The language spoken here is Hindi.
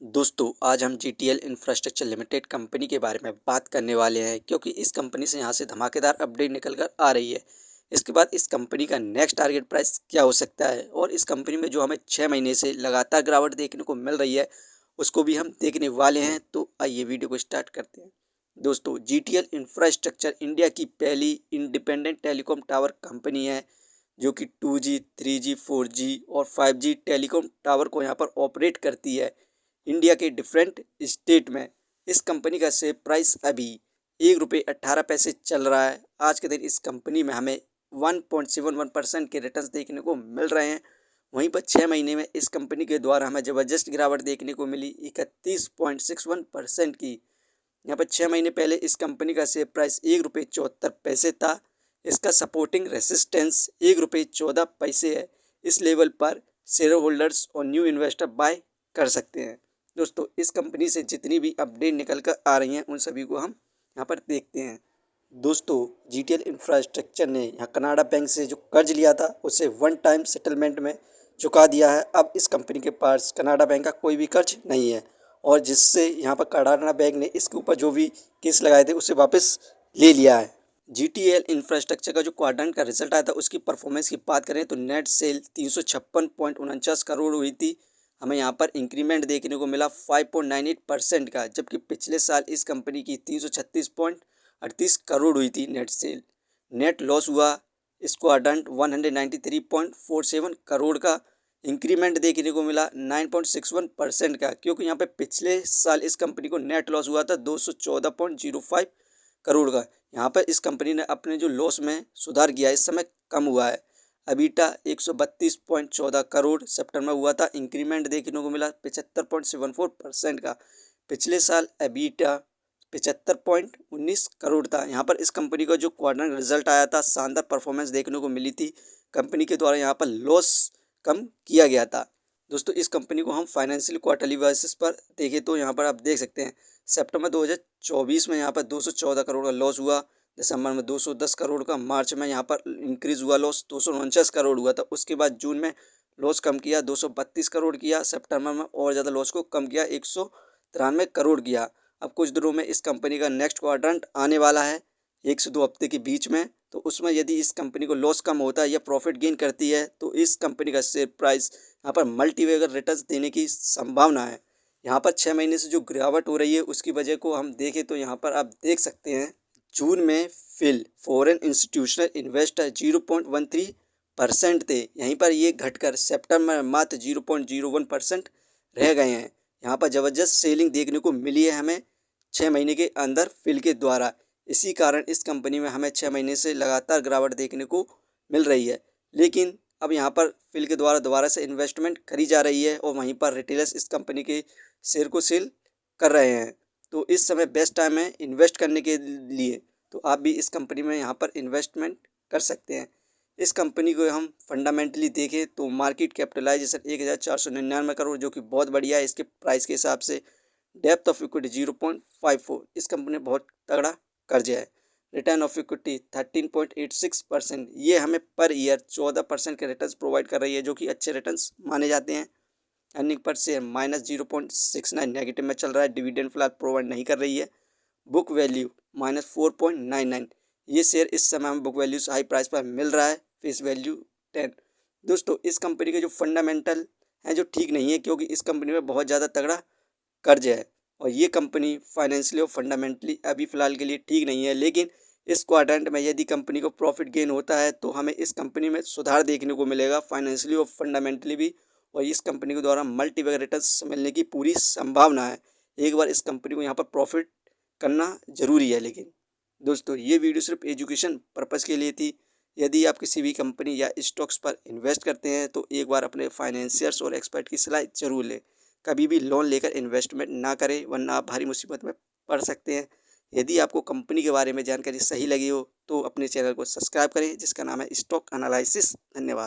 दोस्तों आज हम जीटीएल इंफ्रास्ट्रक्चर लिमिटेड कंपनी के बारे में बात करने वाले हैं क्योंकि इस कंपनी से यहाँ से धमाकेदार अपडेट निकल कर आ रही है। इसके बाद इस कंपनी का नेक्स्ट टारगेट प्राइस क्या हो सकता है और इस कंपनी में जो हमें 6 महीने से लगातार गिरावट देखने को मिल रही है उसको भी हम देखने वाले हैं। तो आइए वीडियो को स्टार्ट करते हैं। दोस्तों जीटीएल इंफ्रास्ट्रक्चर इंडिया की पहली इंडिपेंडेंट टेलीकॉम टावर कंपनी है जो कि 2G, 3G, 4G और 5G टेलीकॉम टावर को यहाँ पर ऑपरेट करती है इंडिया के डिफरेंट स्टेट में। इस कंपनी का शेयर प्राइस अभी ₹1.18 चल रहा है। आज के दिन इस कंपनी में हमें 1.71% के रिटर्न्स देखने को मिल रहे हैं। वहीं पर 6 महीने में इस कंपनी के द्वारा हमें ज़बरदस्त गिरावट देखने को मिली 31.61% की। यहाँ पर 6 महीने पहले इस कंपनी का शेयर प्राइस ₹1.74 था। इसका सपोर्टिंग रेसिस्टेंस ₹1.14 है। इस लेवल पर शेयर होल्डर्स और न्यू इन्वेस्टर बाय कर सकते हैं। दोस्तों इस कंपनी से जितनी भी अपडेट निकल कर आ रही हैं उन सभी को हम यहाँ पर देखते हैं। दोस्तों जीटीएल इंफ्रास्ट्रक्चर ने यहाँ कनाडा बैंक से जो कर्ज लिया था उसे वन टाइम सेटलमेंट में चुका दिया है। अब इस कंपनी के पास कनाडा बैंक का कोई भी कर्ज नहीं है और जिससे यहाँ पर कनाडा बैंक ने इसके ऊपर जो भी केस लगाए थे उसे वापस ले लिया है। जीटीएल इंफ्रास्ट्रक्चर का जो क्वार्टर का रिजल्ट आया था उसकी परफॉर्मेंस की बात करें तो नेट सेल 356.49 करोड़ हुई थी। हमें यहाँ पर इंक्रीमेंट देखने को मिला 5.98% का, जबकि पिछले साल इस कंपनी की 336.38 करोड़ हुई थी नेट सेल। नेट लॉस हुआ इस क्वाड्रेंट 193.47 करोड़ का। इंक्रीमेंट देखने को मिला 9.61% का, क्योंकि यहाँ पे पिछले साल इस कंपनी को नेट लॉस हुआ था 214.05 करोड़ का। यहाँ पर इस कंपनी ने अपने जो लॉस में सुधार किया है, इस समय कम हुआ है। अबीटा 132.14 करोड़ सितंबर में हुआ था। इंक्रीमेंट देखने को मिला 75.74% का। पिछले साल अबीटा 75.19 करोड़ था। यहाँ पर इस कंपनी का जो क्वार्टर रिजल्ट आया था शानदार परफॉर्मेंस देखने को मिली थी। कंपनी के द्वारा यहाँ पर लॉस कम किया गया था। दोस्तों इस कंपनी को हम फाइनेंशियल क्वार्टरली बेसिस पर देखें तो यहाँ पर आप देख सकते हैं सितंबर 2024 में यहाँ पर 214 करोड़ का लॉस हुआ। दिसंबर में 210 करोड़ का, मार्च में यहाँ पर इंक्रीज हुआ लॉस 249 करोड़ हुआ था। उसके बाद जून में लॉस कम किया 232 करोड़ किया, सितंबर में और ज़्यादा लॉस को कम किया 193 करोड़ किया। अब कुछ दिनों में इस कंपनी का नेक्स्ट क्वाड्रेंट आने वाला है 1 से 2 हफ्ते के बीच में। तो उसमें यदि इस कंपनी को लॉस कम होता है या प्रॉफिट गेन करती है तो इस कंपनी का शेयर प्राइस यहाँ पर मल्टीवेगर रिटर्न्स देने की संभावना है। यहाँ पर 6 महीने से जो गिरावट हो रही है उसकी वजह को हम देखें तो यहाँ पर आप देख सकते हैं जून में फिल फॉरेन इंस्टीट्यूशनल इन्वेस्टर 0.13% थे। यहीं पर ये घटकर सितंबर में मात्र 0.01% रह गए हैं। यहाँ पर ज़बरदस्त सेलिंग देखने को मिली है हमें 6 महीने के अंदर फिल के द्वारा। इसी कारण इस कंपनी में हमें 6 महीने से लगातार गिरावट देखने को मिल रही है। लेकिन अब यहाँ पर फिल के द्वारा दोबारा से इन्वेस्टमेंट करी जा रही है और वहीं पर रिटेलर्स इस कंपनी के शेयर को सेल कर रहे हैं। तो इस समय बेस्ट टाइम है इन्वेस्ट करने के लिए। तो आप भी इस कंपनी में यहाँ पर इन्वेस्टमेंट कर सकते हैं। इस कंपनी को हम फंडामेंटली देखें तो मार्केट कैपिटलाइजेशन 1499 करोड़, जो कि बहुत बढ़िया है इसके प्राइस के हिसाब से। डेप्थ ऑफ इक्विटी 0.54, इस कंपनी में बहुत तगड़ा कर्ज है। रिटर्न ऑफ इक्विटी 13.86%, ये हमें पर ईयर 14% के रिटर्न प्रोवाइड कर रही है, जो कि अच्छे रिटर्न्स माने जाते हैं। अर्निंग पर शेयर -0.69 नेगेटिव में चल रहा है। डिविडेंड फिलहाल प्रोवाइड नहीं कर रही है। बुक वैल्यू -4.99, ये शेयर इस समय हमें बुक वैल्यू से हाई प्राइस पर मिल रहा है। Face value 10। दोस्तों इस कंपनी के जो फंडामेंटल हैं जो ठीक नहीं है, क्योंकि इस कंपनी में बहुत ज़्यादा तगड़ा कर्ज है और ये कंपनी फाइनेंशियली और फंडामेंटली अभी फ़िलहाल के लिए ठीक नहीं है। लेकिन इस क्वाड्रेंट में यदि कंपनी को प्रॉफिट गेन होता है तो हमें इस कंपनी में सुधार देखने को मिलेगा फाइनेंशियली और फंडामेंटली भी, और इस कंपनी के द्वारा मल्टीबैगर रिटर्न्स मिलने की पूरी संभावना है। एक बार इस कंपनी को यहाँ पर प्रॉफिट करना ज़रूरी है। लेकिन दोस्तों ये वीडियो सिर्फ एजुकेशन पर्पज़ के लिए थी। यदि आप किसी भी कंपनी या स्टॉक्स पर इन्वेस्ट करते हैं तो एक बार अपने फाइनेंशियर्स और एक्सपर्ट की सलाह जरूर लें। कभी भी लोन लेकर इन्वेस्टमेंट ना करें, वरना आप भारी मुसीबत में पड़ सकते हैं। यदि आपको कंपनी के बारे में जानकारी सही लगी हो तो अपने चैनल को सब्सक्राइब करें, जिसका नाम है स्टॉक एनालिसिस। धन्यवाद।